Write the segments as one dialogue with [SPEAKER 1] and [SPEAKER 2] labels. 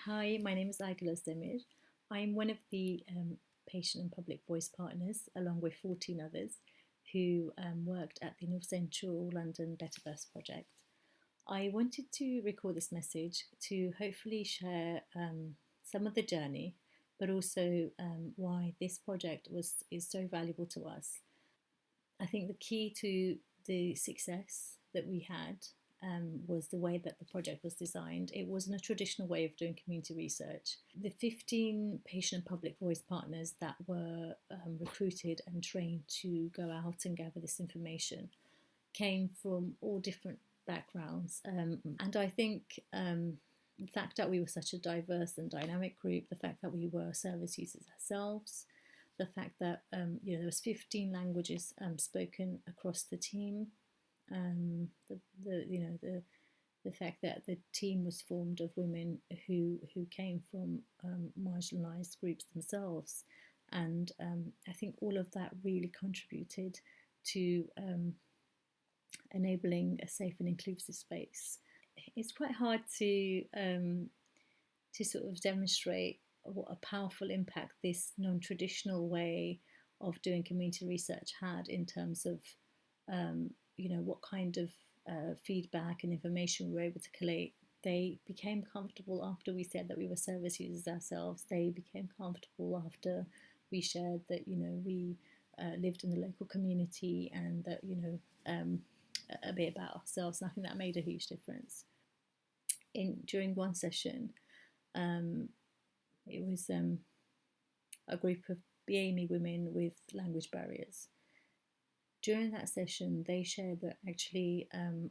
[SPEAKER 1] Hi, my name is Aygula Demir. I'm one of the patient and public voice partners, along with 14 others, who worked at the North Central London Better Births project. I wanted to record this message to hopefully share some of the journey, but also why this project is so valuable to us. I think the key to the success that we had was the way that the project was designed. It wasn't a traditional way of doing community research. The 15 patient and public voice partners that were recruited and trained to go out and gather this information came from all different backgrounds. And I think the fact that we were such a diverse and dynamic group, the fact that we were service users ourselves, the fact that there was 15 languages spoken across the team, the fact that the team was formed of women who came from marginalised groups themselves, and I think all of that really contributed to enabling a safe and inclusive space. It's quite hard to sort of demonstrate what a powerful impact this non-traditional way of doing community research had in terms of what kind of feedback and information we were able to collate. They became comfortable after we said that we were service users ourselves. They became comfortable after we shared that we lived in the local community and that a bit about ourselves. And I think that made a huge difference. During one session, it was a group of BAME women with language barriers. During that session, they shared that actually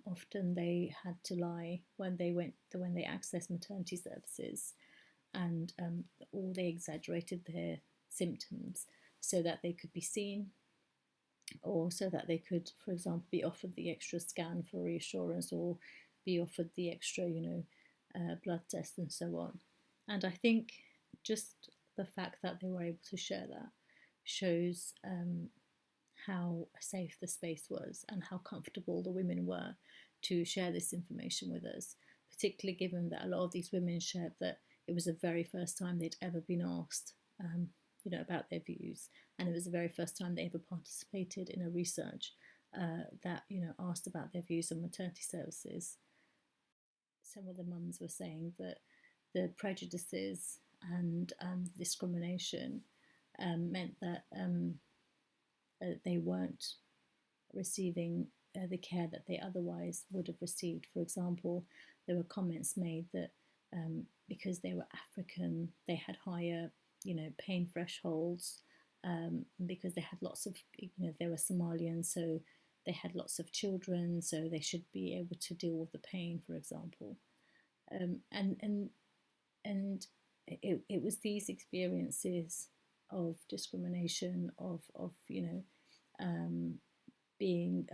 [SPEAKER 1] often they had to lie when they accessed maternity services, and or they exaggerated their symptoms so that they could be seen, or so that they could, for example, be offered the extra scan for reassurance, or be offered the extra, blood test and so on. And I think just the fact that they were able to share that shows how safe the space was and how comfortable the women were to share this information with us, particularly given that a lot of these women shared that it was the very first time they'd ever been asked about their views, and it was the very first time they ever participated in a research that asked about their views on maternity services. Some of the mums were saying that the prejudices and discrimination meant that they weren't receiving the care that they otherwise would have received. For example, there were comments made that because they were African, they had higher, pain thresholds, because they had lots of, they were Somalian, so they had lots of children, so they should be able to deal with the pain, for example. And it was these experiences of discrimination, of being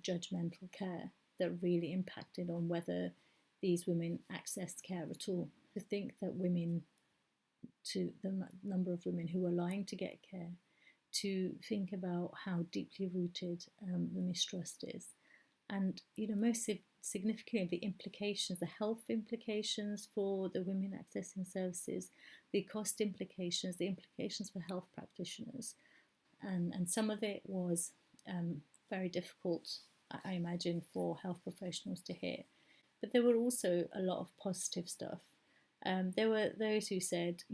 [SPEAKER 1] judgmental care that really impacted on whether these women accessed care at all. To think that the number of women who were lying to get care, to think about how deeply rooted the mistrust is, and most significantly the implications, the health implications for the women accessing services, the cost implications, the implications for health practitioners, and some of it was very difficult, I imagine, for health professionals to hear. But there were also a lot of positive stuff. There were those who said,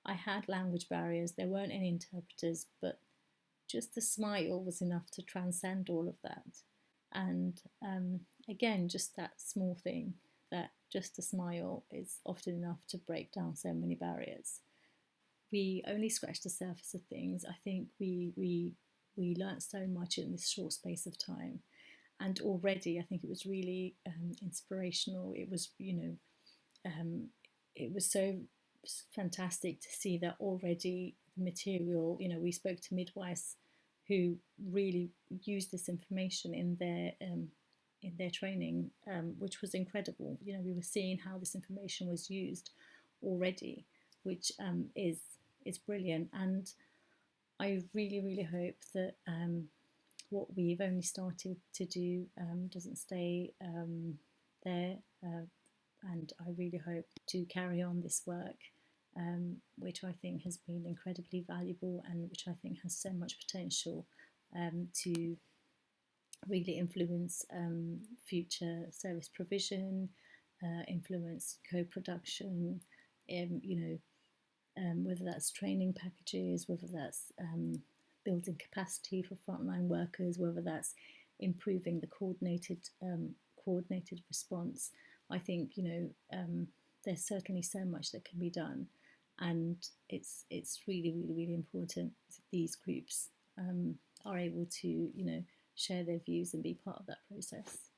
[SPEAKER 1] I had language barriers, there weren't any interpreters, but just the smile was enough to transcend all of that. And again, just that small thing, that just a smile is often enough to break down so many barriers. We only scratched the surface of things. I think we learnt so much in this short space of time, and already I think it was really inspirational. It was it was so fantastic to see that already the material. We spoke to midwives who really used this information in their training, which was incredible. We were seeing how this information was used already, which is brilliant. And I really, really hope that what we've only started to do doesn't stay there, and I really hope to carry on this work, which I think has been incredibly valuable and which I think has so much potential to really influence future service provision, influence co-production, whether that's training packages, whether that's building capacity for frontline workers, whether that's improving the coordinated response. I think there's certainly so much that can be done, and it's really important that these groups are able to share their views and be part of that process.